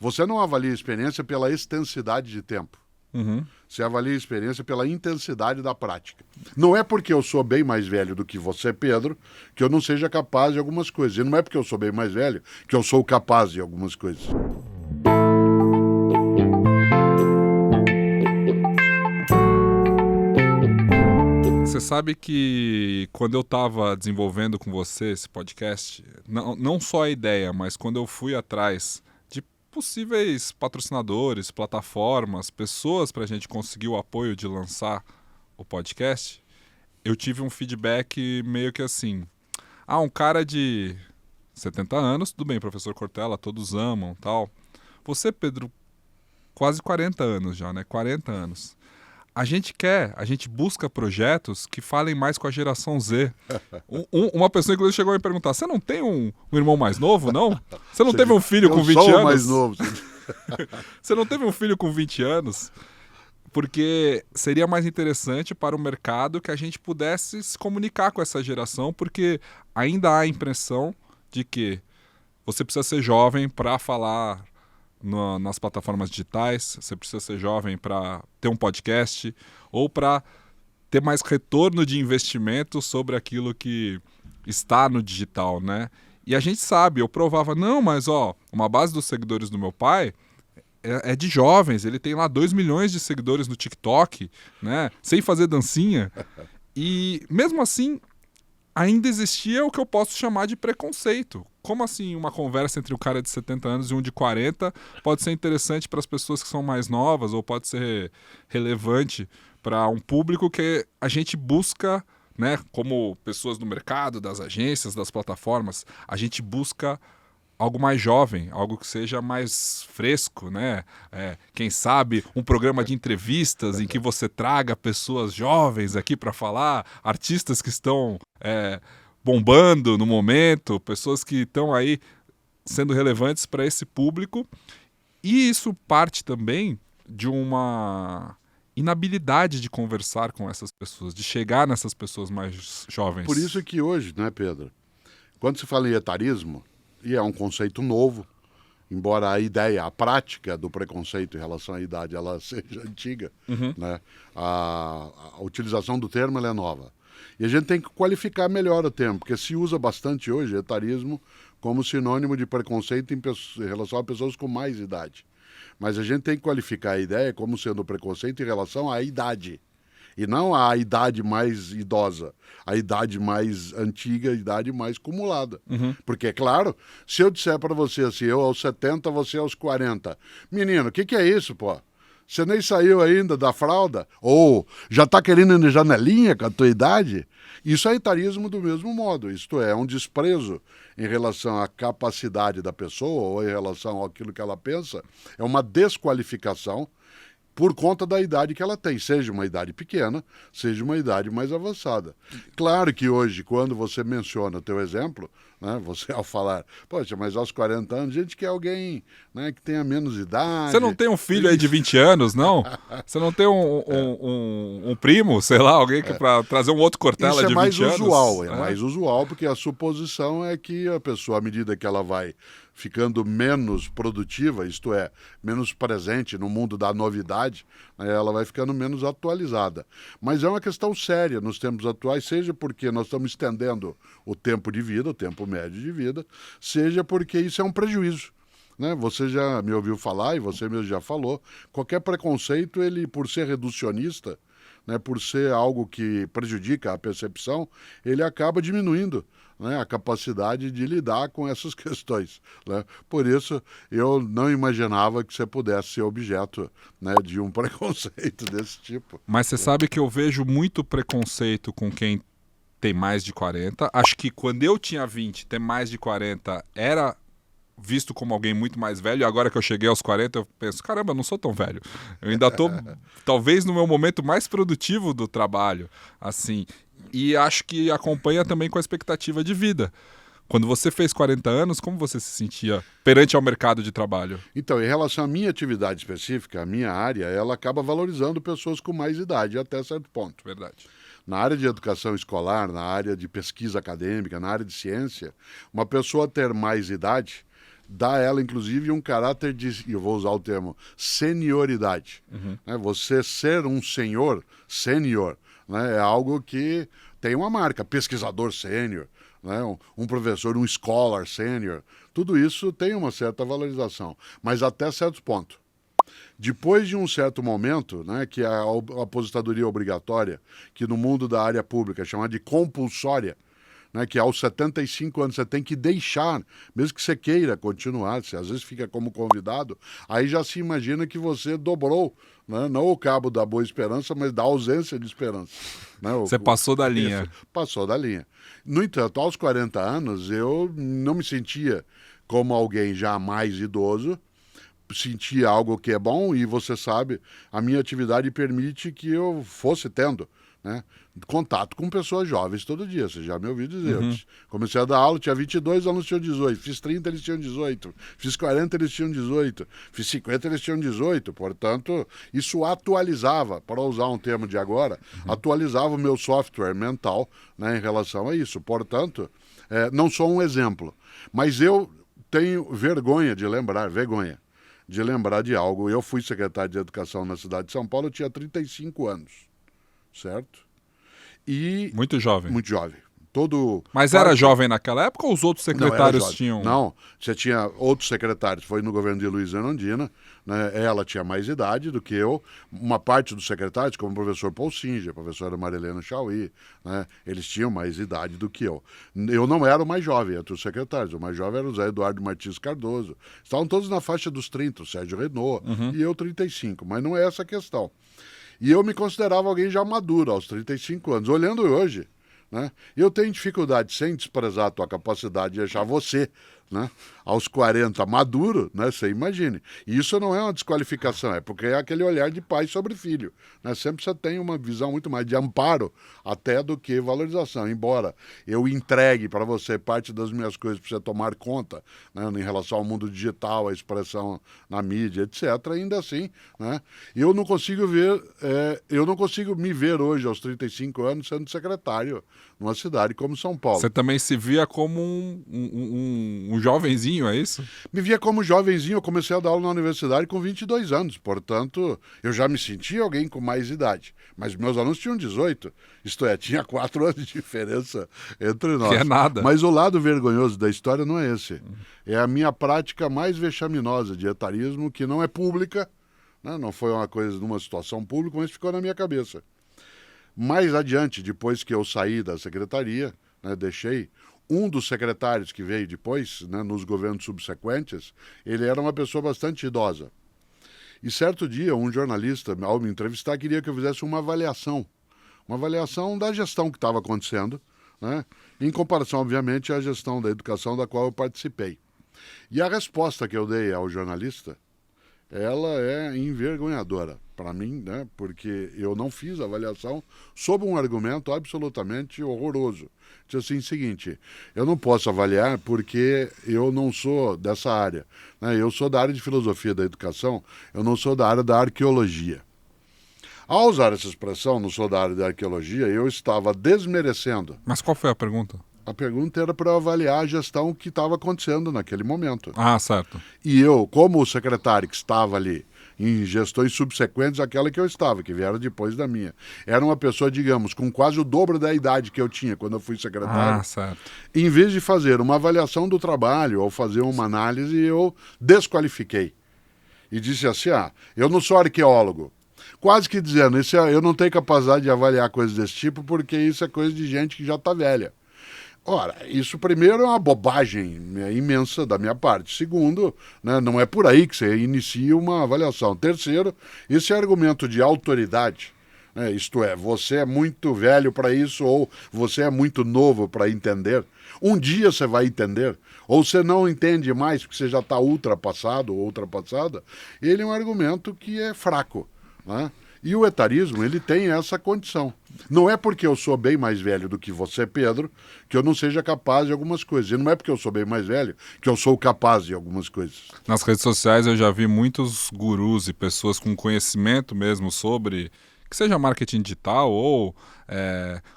Você não avalia a experiência pela extensidade de tempo. Uhum. Você avalia a experiência pela intensidade da prática. Não é porque eu sou bem mais velho do que você, Pedro, que eu não seja capaz de algumas coisas. E não é porque eu sou bem mais velho que eu sou capaz de algumas coisas. Você sabe que quando eu estava desenvolvendo com você esse podcast, não só a ideia, mas quando eu fui atrás de possíveis patrocinadores, plataformas, pessoas para a gente conseguir o apoio de lançar o podcast, eu tive um feedback meio que assim: um cara de 70 anos, tudo bem, professor Cortella, todos amam, tal. Você, Pedro, quase 40 anos já, né? 40 anos. A gente busca projetos que falem mais com a geração Z. Uma pessoa, inclusive, chegou a me perguntar: você não tem um irmão mais novo, não? Você não teve um filho com 20 anos? Eu sou mais novo. Você não teve um filho com 20 anos? Porque seria mais interessante para o mercado que a gente pudesse se comunicar com essa geração, porque ainda há a impressão de que você precisa ser jovem para falar nas plataformas digitais, você precisa ser jovem para ter um podcast ou para ter mais retorno de investimento sobre aquilo que está no digital, né? E a gente sabe, eu provava, não, mas uma base dos seguidores do meu pai é de jovens, ele tem lá 2 milhões de seguidores no TikTok, né? Sem fazer dancinha. E mesmo assim, ainda existia o que eu posso chamar de preconceito. Como assim uma conversa entre um cara de 70 anos e um de 40 pode ser interessante para as pessoas que são mais novas ou pode ser relevante para um público que a gente busca, né, como pessoas do mercado, das agências, das plataformas, a gente busca algo mais jovem, algo que seja mais fresco, né? Quem sabe um programa de entrevistas em que você traga pessoas jovens aqui para falar, artistas que estão bombando no momento, pessoas que estão aí sendo relevantes para esse público. E isso parte também de uma inabilidade de conversar com essas pessoas, de chegar nessas pessoas mais jovens. Por isso que hoje, né, Pedro, quando se fala em etarismo, e é um conceito novo, embora a ideia, a prática do preconceito em relação à idade, ela seja antiga, né? A utilização do termo ela é nova. E a gente tem que qualificar melhor o termo, porque se usa bastante hoje etarismo como sinônimo de preconceito em relação a pessoas com mais idade. Mas a gente tem que qualificar a ideia como sendo preconceito em relação à idade. E não a idade mais idosa, a idade mais antiga, a idade mais acumulada. Porque, é claro, se eu disser para você assim, eu aos 70, você aos 40. Menino, o que é isso, pô? Você nem saiu ainda da fralda? Ou já está querendo ir na janelinha com a tua idade? Isso é etarismo do mesmo modo. Isto é um desprezo em relação à capacidade da pessoa ou em relação àquilo que ela pensa. É uma desqualificação por conta da idade que ela tem, seja uma idade pequena, seja uma idade mais avançada. Claro que hoje, quando você menciona o teu exemplo, né, você ao falar, poxa, mas aos 40 anos, a gente quer alguém, né, que tenha menos idade. Você não tem um filho aí de 20 anos, não? Você não tem um primo, sei lá, alguém que para trazer um outro Cortella de 20 anos? Isso é mais usual, mais usual, porque a suposição é que a pessoa, à medida que ela vai ficando menos produtiva, isto é, menos presente no mundo da novidade, né, ela vai ficando menos atualizada. Mas é uma questão séria nos tempos atuais, seja porque nós estamos estendendo o tempo de vida, o tempo médio de vida, seja porque isso é um prejuízo. Né? Você já me ouviu falar, e você mesmo já falou, qualquer preconceito, ele, por ser reducionista, né, por ser algo que prejudica a percepção, ele acaba diminuindo, né, a capacidade de lidar com essas questões. Né? Por isso, eu não imaginava que você pudesse ser objeto, né, de um preconceito desse tipo. Mas você sabe que eu vejo muito preconceito com quem tem mais de 40. Acho que quando eu tinha 20, ter mais de 40 era visto como alguém muito mais velho, e agora que eu cheguei aos 40, eu penso, caramba, eu não sou tão velho. Eu ainda estou, talvez, no meu momento mais produtivo do trabalho, assim. E acho que acompanha também com a expectativa de vida. Quando você fez 40 anos, como você se sentia perante ao mercado de trabalho? Então, em relação à minha atividade específica, a minha área, ela acaba valorizando pessoas com mais idade, até certo ponto. Verdade. Na área de educação escolar, na área de pesquisa acadêmica, na área de ciência, uma pessoa ter mais idade dá a ela, inclusive, um caráter de, eu vou usar o termo, senioridade. Né? Você ser um senhor, sênior, né? É algo que tem uma marca, pesquisador sênior, né? Um professor, um scholar sênior, tudo isso tem uma certa valorização, mas até certo ponto. Depois de um certo momento, né, que é a aposentadoria obrigatória, que no mundo da área pública é chamada de compulsória, né, que aos 75 anos você tem que deixar, mesmo que você queira continuar, você às vezes fica como convidado, aí já se imagina que você dobrou, né, não o cabo da boa esperança, mas da ausência de esperança. Né, você passou da linha. Passou da linha. No entanto, aos 40 anos, eu não me sentia como alguém já mais idoso, sentia algo que é bom e você sabe, a minha atividade permite que eu fosse tendo, né, contato com pessoas jovens todo dia, você já me ouviu dizer. Comecei a dar aula, tinha 22, alunos tinham 18, fiz 30, eles tinham 18, fiz 40, eles tinham 18, fiz 50, eles tinham 18, portanto, isso atualizava, para usar um termo de agora, atualizava o meu software mental, né, em relação a isso, portanto, não sou um exemplo, mas eu tenho vergonha de lembrar de algo. Eu fui secretário de Educação na cidade de São Paulo, eu tinha 35 anos, certo? E muito jovem. Muito jovem. Mas era jovem naquela época ou os outros secretários tinham... Não, você tinha outros secretários, foi no governo de Luiz Erundina, né? Ela tinha mais idade do que eu, uma parte dos secretários, como o professor Paul Singer, a professora Marilena Chauí, né? Eles tinham mais idade do que eu. Eu não era o mais jovem entre os secretários, o mais jovem era o Zé Eduardo Martins Cardoso. Estavam todos na faixa dos 30, o Sérgio Renault, e eu 35, mas não é essa a questão. E eu me considerava alguém já maduro aos 35 anos. Olhando hoje, né, eu tenho dificuldade, sem desprezar a tua capacidade de achar você, né, aos 40 maduro, né, você imagine. E isso não é uma desqualificação, é porque é aquele olhar de pai sobre filho. Né? Sempre você tem uma visão muito mais de amparo até do que valorização. Embora eu entregue para você parte das minhas coisas para você tomar conta, né, em relação ao mundo digital, a expressão na mídia, etc., ainda assim, né, eu não consigo me ver hoje, aos 35 anos, sendo secretário numa cidade como São Paulo. Você também se via como um jovenzinho, é isso? Me via como jovenzinho, eu comecei a dar aula na universidade com 22 anos, portanto, eu já me sentia alguém com mais idade. Mas meus alunos tinham 18, isto é, tinha 4 anos de diferença entre nós. Que é nada. Mas o lado vergonhoso da história não é esse. É a minha prática mais vexaminosa de etarismo, que não é pública, né? Não foi uma coisa numa situação pública, mas ficou na minha cabeça. Mais adiante, depois que eu saí da secretaria, né, deixei, um dos secretários que veio depois, né, nos governos subsequentes, ele era uma pessoa bastante idosa. E certo dia, um jornalista, ao me entrevistar, queria que eu fizesse uma avaliação da gestão que estava acontecendo, né, em comparação, obviamente, à gestão da educação da qual eu participei. E a resposta que eu dei ao jornalista, ela é envergonhadora para mim, né? Porque eu não fiz a avaliação sob um argumento absolutamente horroroso. Diz assim, seguinte, eu não posso avaliar porque eu não sou dessa área, né? Eu sou da área de filosofia da educação, eu não sou da área da arqueologia. Ao usar essa expressão, não sou da área da arqueologia, eu estava desmerecendo. Mas qual foi a pergunta? A pergunta era para avaliar a gestão que estava acontecendo naquele momento. Ah, certo. E eu, como o secretário que estava ali, em gestões subsequentes àquela que eu estava, que vieram depois da minha, era uma pessoa, digamos, com quase o dobro da idade que eu tinha quando eu fui secretário. Ah, certo. Em vez de fazer uma avaliação do trabalho ou fazer uma análise, eu desqualifiquei. E disse assim, eu não sou arqueólogo. Quase que dizendo, eu não tenho capacidade de avaliar coisas desse tipo porque isso é coisa de gente que já está velha. Ora, isso primeiro é uma bobagem imensa da minha parte. Segundo, né, não é por aí que você inicia uma avaliação. Terceiro, esse argumento de autoridade, né, isto é, você é muito velho para isso ou você é muito novo para entender. Um dia você vai entender, ou você não entende mais porque você já está ultrapassado ou ultrapassada. Ele é um argumento que é fraco, né? E o etarismo, ele tem essa condição. Não é porque eu sou bem mais velho do que você, Pedro, que eu não seja capaz de algumas coisas. E não é porque eu sou bem mais velho que eu sou capaz de algumas coisas. Nas redes sociais eu já vi muitos gurus e pessoas com conhecimento mesmo sobre, que seja marketing digital ou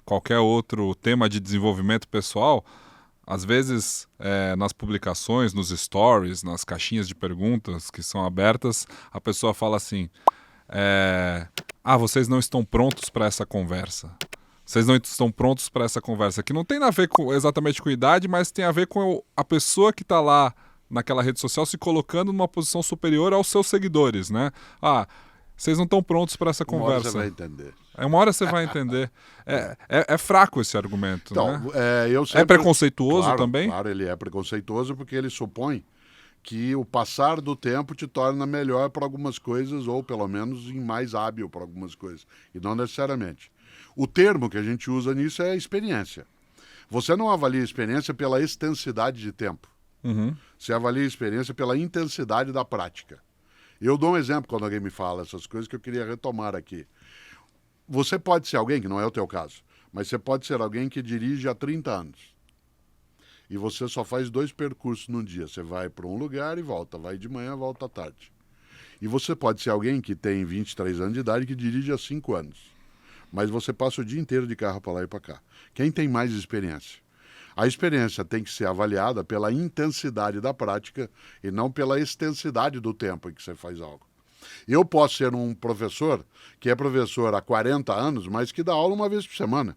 qualquer outro tema de desenvolvimento pessoal, Às vezes, nas publicações, nos stories, nas caixinhas de perguntas que são abertas, a pessoa fala assim, vocês não estão prontos para essa conversa. Vocês não estão prontos para essa conversa. Que não tem a ver exatamente com idade, mas tem a ver com a pessoa que está lá naquela rede social se colocando numa posição superior aos seus seguidores, né? Vocês não estão prontos para essa conversa. Uma hora você vai entender. Uma hora você vai entender. É fraco esse argumento, então, né? É preconceituoso também? Claro, ele é preconceituoso porque ele supõe que o passar do tempo te torna melhor para algumas coisas ou pelo menos mais hábil para algumas coisas. E não necessariamente. O termo que a gente usa nisso é experiência. Você não avalia a experiência pela extensidade de tempo. Uhum. Você avalia a experiência pela intensidade da prática. Eu dou um exemplo quando alguém me fala essas coisas que eu queria retomar aqui. Você pode ser alguém, que não é o teu caso, mas você pode ser alguém que dirige há 30 anos. E você só faz 2 percursos num dia. Você vai para um lugar e volta. Vai de manhã, volta à tarde. E você pode ser alguém que tem 23 anos de idade e que dirige há 5 anos. Mas você passa o dia inteiro de carro para lá e para cá. Quem tem mais experiência? A experiência tem que ser avaliada pela intensidade da prática e não pela extensidade do tempo em que você faz algo. Eu posso ser um professor que é professor há 40 anos, mas que dá aula uma vez por semana.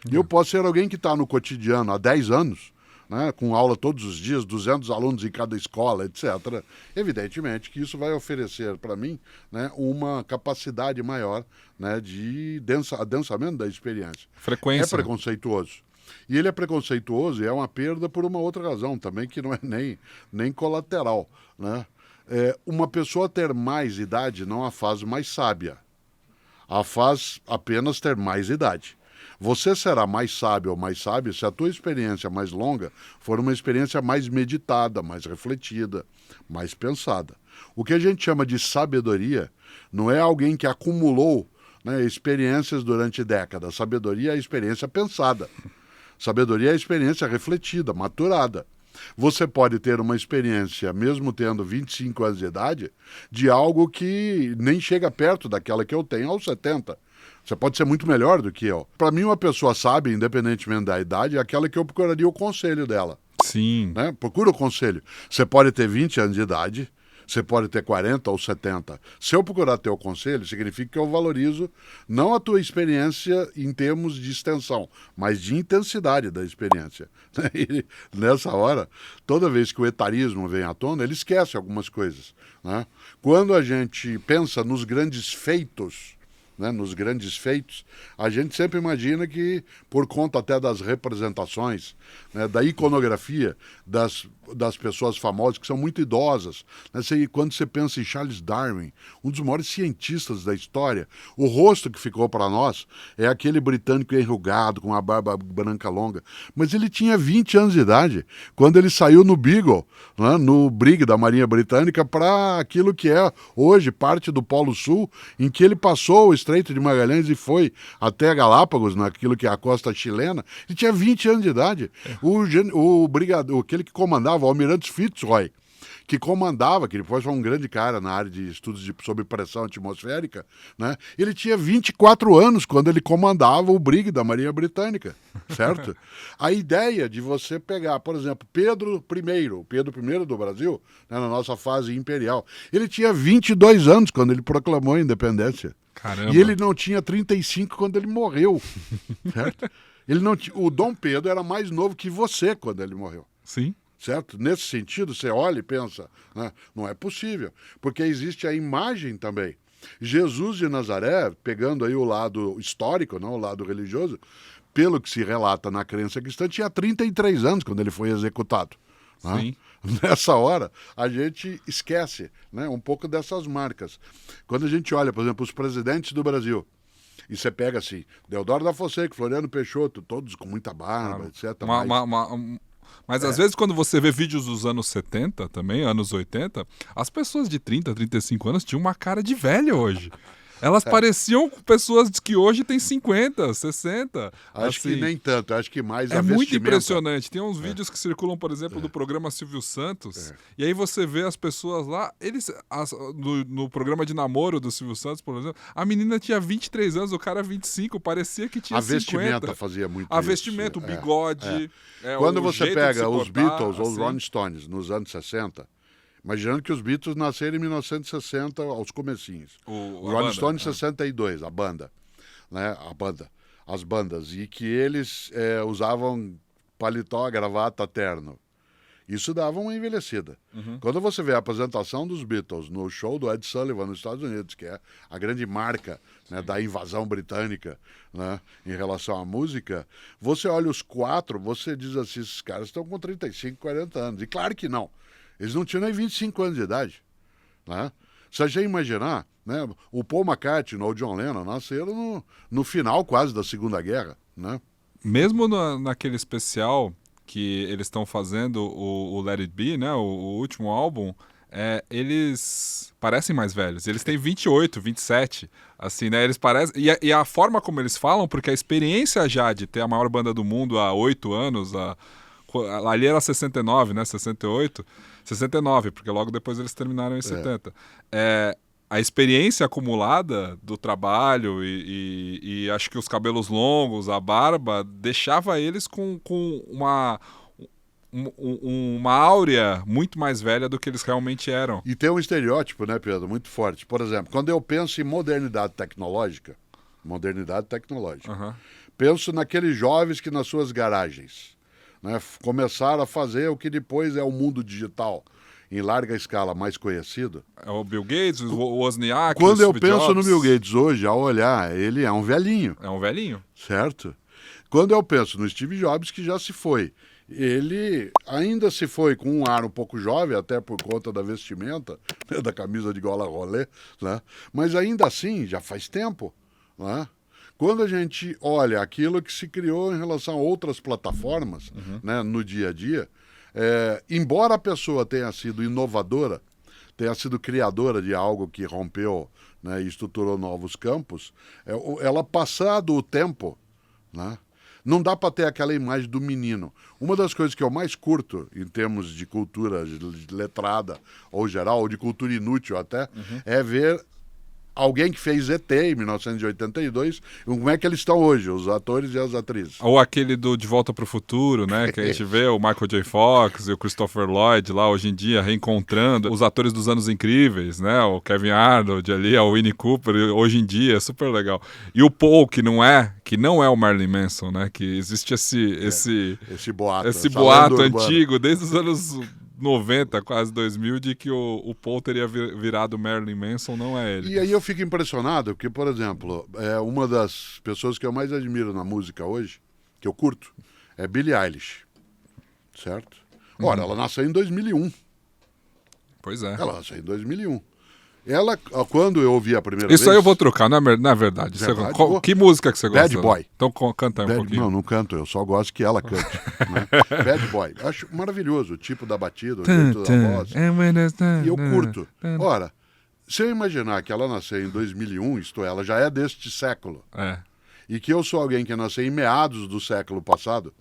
E eu posso ser alguém que está no cotidiano há 10 anos, né, com aula todos os dias, 200 alunos em cada escola, etc. Evidentemente que isso vai oferecer para mim, né, uma capacidade maior, né, de adensamento da experiência. Frequência. É preconceituoso. E ele é preconceituoso e é uma perda por uma outra razão também, que não é nem colateral, né? Uma pessoa ter mais idade não a faz mais sábia. A faz apenas ter mais idade. Você será mais sábio ou mais sábia se a tua experiência mais longa for uma experiência mais meditada, mais refletida, mais pensada. O que a gente chama de sabedoria não é alguém que acumulou, né, experiências durante décadas. Sabedoria é a experiência pensada. Sabedoria é a experiência refletida, maturada. Você pode ter uma experiência, mesmo tendo 25 anos de idade, de algo que nem chega perto daquela que eu tenho aos 70. Você pode ser muito melhor do que eu. Para mim, uma pessoa sábia, independentemente da idade, é aquela que eu procuraria o conselho dela. Sim. Né? Procura o conselho. Você pode ter 20 anos de idade, você pode ter 40 ou 70. Se eu procurar teu conselho, significa que eu valorizo não a tua experiência em termos de extensão, mas de intensidade da experiência. E nessa hora, toda vez que o etarismo vem à tona, ele esquece algumas coisas, né? Quando a gente pensa nos grandes feitos, né, nos grandes feitos, a gente sempre imagina que, por conta até das representações, né, da iconografia das pessoas famosas que são muito idosas, né, quando você pensa em Charles Darwin, um dos maiores cientistas da história, o rosto que ficou para nós é aquele britânico enrugado, com a barba branca longa, mas ele tinha 20 anos de idade, quando ele saiu no Beagle, né, no Brig da Marinha Britânica, para aquilo que é hoje parte do Polo Sul, em que ele passou o Estreito de Magalhães e foi até Galápagos, naquilo que é a costa chilena. Ele tinha 20 anos de idade. Aquele que comandava, o Almirante Fitzroy, que comandava, que depois foi um grande cara na área de estudos sobre pressão atmosférica, né? Ele tinha 24 anos quando ele comandava o Brig da Marinha Britânica, certo? A ideia de você pegar, por exemplo, Pedro I do Brasil, né, na nossa fase imperial, ele tinha 22 anos quando ele proclamou a independência. Caramba. E ele não tinha 35 quando ele morreu, certo? O Dom Pedro era mais novo que você quando ele morreu. Sim. Certo? Nesse sentido, você olha e pensa, né? Não é possível, porque existe a imagem também. Jesus de Nazaré, pegando aí o lado histórico, não o lado religioso, pelo que se relata na crença cristã, tinha 33 anos quando ele foi executado. Né? Sim. Nessa hora, a gente esquece, né, um pouco dessas marcas. Quando a gente olha, por exemplo, os presidentes do Brasil, e você pega assim, Deodoro da Fonseca, Floriano Peixoto, todos com muita barba, etc. Mas às vezes quando você vê vídeos dos anos 70 também, anos 80, as pessoas de 30, 35 anos tinham uma cara de velho hoje. Elas pareciam pessoas que hoje têm 50, 60. Acho assim, que nem tanto, acho que mais a é muito vestimenta. impressionante. Tem uns vídeos que circulam, por exemplo, do programa Silvio Santos, e aí você vê as pessoas lá, no programa de namoro do Silvio Santos, por exemplo, a menina tinha 23 anos, o cara 25, parecia que tinha 50. A vestimenta fazia muito a isso. vestimenta, o bigode. Quando você pega os portar, Beatles ou os assim. Rolling Stones nos anos 60, imaginando que os Beatles nasceram em 1960, aos comecinhos. Os Rolling Stones em 62, a banda. Né? As bandas. E que eles usavam paletó, gravata, terno. Isso dava uma envelhecida. Quando você vê a apresentação dos Beatles no show do Ed Sullivan nos Estados Unidos, que é a grande marca, né, da invasão britânica, né, em relação à música, você olha os quatro, você diz assim, esses caras estão com 35, 40 anos. E claro que não. Eles não tinham nem 25 anos de idade. Né? Se a gente imaginar, né, o Paul McCartney ou o John Lennon nasceram no final quase da Segunda Guerra. Né? Mesmo naquele especial que eles estão fazendo, o Let It Be, né, o último álbum, eles parecem mais velhos. Eles têm 28, 27, assim, né? Eles parecem... E a forma como eles falam, porque a experiência já de ter a maior banda do mundo há 8 anos, ali era 69, né, 68, 69, porque logo depois eles terminaram em 70. A experiência acumulada do trabalho e acho que os cabelos longos, a barba, deixava eles com uma áurea muito mais velha do que eles realmente eram. E tem um estereótipo, né, Pedro, muito forte. Por exemplo, quando eu penso em modernidade tecnológica, penso naqueles jovens que nas suas garagens, né, começaram a fazer o que depois é o mundo digital, em larga escala mais conhecido. É o Bill Gates, o Wozniak, quando o eu Steve penso Jobs. no Bill Gates hoje, ao olhar, ele é um velhinho. É um velhinho. Certo? Quando eu penso no Steve Jobs, que já se foi, ele ainda se foi com um ar um pouco jovem, até por conta da vestimenta, né, da camisa de gola rolê, né? Mas ainda assim, já faz tempo. Né? Quando a gente olha aquilo que se criou em relação a outras plataformas, né, no dia a dia, embora a pessoa tenha sido inovadora, tenha sido criadora de algo que rompeu, né, e estruturou novos campos, ela passado o tempo, né, não dá para ter aquela imagem do menino. Uma das coisas que eu mais curto em termos de cultura letrada ou geral, ou de cultura inútil até, é ver alguém que fez ET em 1982, como é que eles estão hoje, os atores e as atrizes. Ou aquele do De Volta para o Futuro, né, que a gente vê o Michael J. Fox e o Christopher Lloyd lá hoje em dia reencontrando os atores dos Anos Incríveis, né, o Kevin Arnold ali, o Winnie Cooper, hoje em dia, é super legal. E o Paul, que não é o Marilyn Manson, né, que existe esse boato antigo, desde os anos 90, quase 2000, de que o Paul teria virado Marilyn Manson, não é ele. E aí eu fico impressionado, porque, por exemplo, uma das pessoas que eu mais admiro na música hoje, que eu curto, é Billie Eilish, certo? Ora, ela nasceu em 2001. Pois é. Ela nasceu em 2001. Ela, quando eu ouvi a primeira vez... Isso aí eu vou trocar, não é verdade. Que música que você gosta? Bad Boy. Então canta aí um pouquinho. Não canto, eu só gosto que ela cante. Né? Bad Boy. Acho maravilhoso o tipo da batida, o jeito da voz. E eu curto. Ora, se eu imaginar que ela nasceu em 2001, isto é, ela já é deste século, e que eu sou alguém que nasceu em meados do século passado,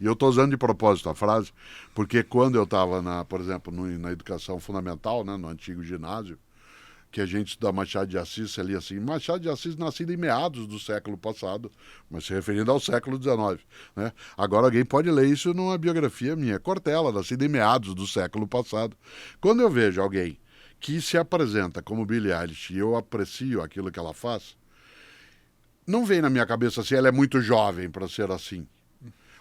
e eu estou usando de propósito a frase, porque quando eu estava, por exemplo, na educação fundamental, né, no antigo ginásio, que a gente estuda Machado de Assis ali assim, Machado de Assis nascido em meados do século passado, mas se referindo ao século XIX, né? Agora alguém pode ler isso numa biografia minha, Cortella, nascido em meados do século passado. Quando eu vejo alguém que se apresenta como Billie Eilish e eu aprecio aquilo que ela faz, não vem na minha cabeça assim, ela é muito jovem para ser assim.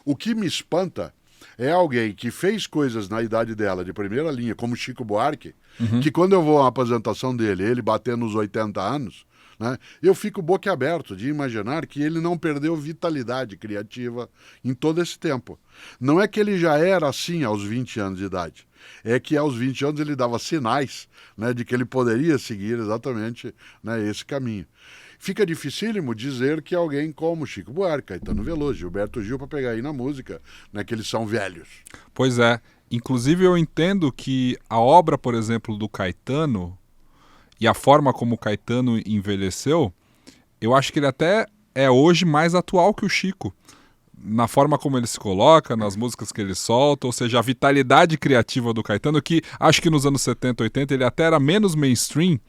O que me espanta é alguém que fez coisas na idade dela de primeira linha, como Chico Buarque, que quando eu vou à apresentação dele, ele batendo nos 80 anos, né, eu fico boquiaberto de imaginar que ele não perdeu vitalidade criativa em todo esse tempo. Não é que ele já era assim aos 20 anos de idade, é que aos 20 anos ele dava sinais, né, de que ele poderia seguir exatamente, né, esse caminho. Fica dificílimo dizer que alguém como Chico Buarque, Caetano Veloso, Gilberto Gil, para pegar aí na música, né, que eles são velhos. Pois é. Inclusive eu entendo que a obra, por exemplo, do Caetano, e a forma como o Caetano envelheceu, eu acho que ele até é hoje mais atual que o Chico. Na forma como ele se coloca, nas músicas que ele solta, ou seja, a vitalidade criativa do Caetano, que acho que nos anos 70, 80 ele até era menos mainstream,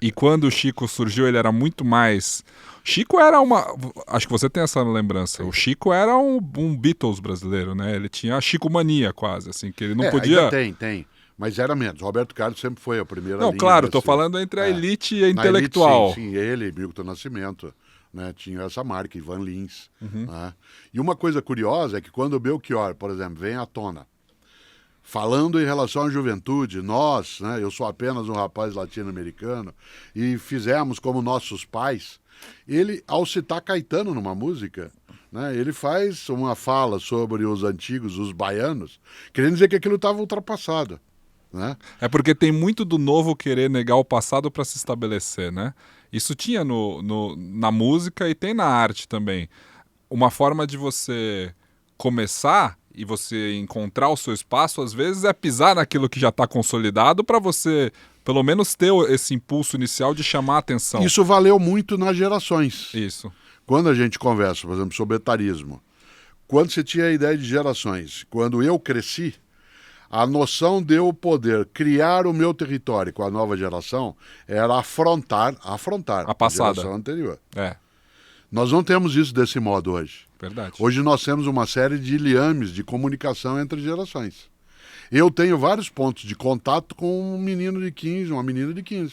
e quando o Chico surgiu ele era muito mais... Chico era uma... Acho que você tem essa lembrança. O Chico era um Beatles brasileiro, né? Ele tinha a Chico mania quase, assim, que ele não podia... Ainda tem. Mas era menos. Roberto Carlos sempre foi a primeira linha. Não, claro, estou falando entre a elite e a intelectual. Elite, sim, ele, Milton Nascimento, né, tinha essa marca, Ivan Lins. Né? E uma coisa curiosa é que quando o Belchior, por exemplo, vem à tona, falando em relação à juventude, nós, né, eu sou apenas um rapaz latino-americano, e fizemos como nossos pais, ele, ao citar Caetano numa música, né, ele faz uma fala sobre os antigos, os baianos, querendo dizer que aquilo estava ultrapassado. Né? É porque tem muito do novo querer negar o passado para se estabelecer, né? Isso tinha na música e tem na arte também. Uma forma de você começar e você encontrar o seu espaço, às vezes, é pisar naquilo que já está consolidado para você, pelo menos, ter esse impulso inicial de chamar a atenção. Isso valeu muito nas gerações. Isso. Quando a gente conversa, por exemplo, sobre etarismo, quando você tinha a ideia de gerações, quando eu cresci, a noção de eu poder criar o meu território com a nova geração era afrontar a passada. Geração anterior. É. Nós não temos isso desse modo hoje. Verdade. Hoje nós temos uma série de liames de comunicação entre gerações. Eu tenho vários pontos de contato com um menino de 15, uma menina de 15.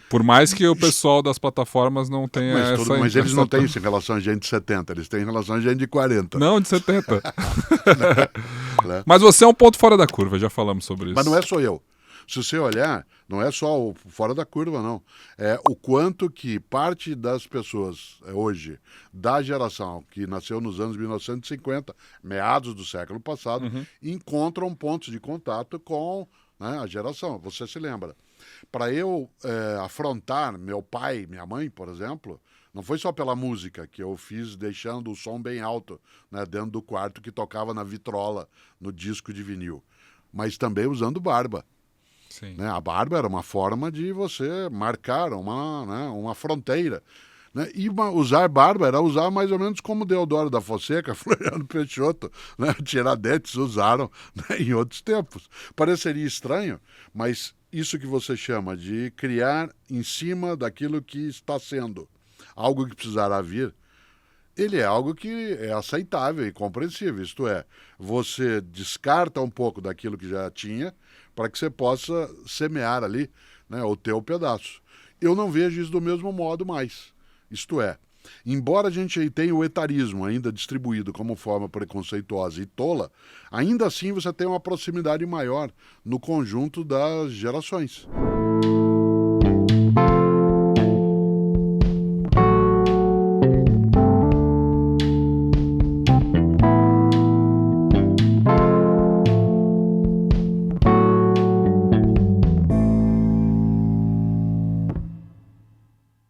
Por mais que o pessoal das plataformas não tenha mas eles não têm isso em relação a gente de 70, eles têm em relação a gente de 40. Não, de 70. Né? Mas você é um ponto fora da curva, já falamos sobre isso. Mas não é só eu. Se você olhar, não é só o fora da curva, não. É o quanto que parte das pessoas hoje, da geração que nasceu nos anos 1950, meados do século passado, encontram pontos de contato com, né, a geração. Você se lembra? Para eu afrontar meu pai, minha mãe, por exemplo, não foi só pela música que eu fiz deixando o som bem alto, né, dentro do quarto que tocava na vitrola, no disco de vinil, mas também usando barba. Sim. Né? A barba era uma forma de você marcar uma fronteira. Né? E usar barba era usar mais ou menos como Deodoro da Fonseca, Floriano Peixoto, né? Tiradentes usaram, né, em outros tempos. Pareceria estranho, mas isso que você chama de criar em cima daquilo que está sendo algo que precisará vir, ele é algo que é aceitável e compreensível. Isto é, você descarta um pouco daquilo que já tinha para que você possa semear ali, né, o teu pedaço. Eu não vejo isso do mesmo modo mais. Isto é, embora a gente tenha o etarismo ainda distribuído como forma preconceituosa e tola, ainda assim você tem uma proximidade maior no conjunto das gerações.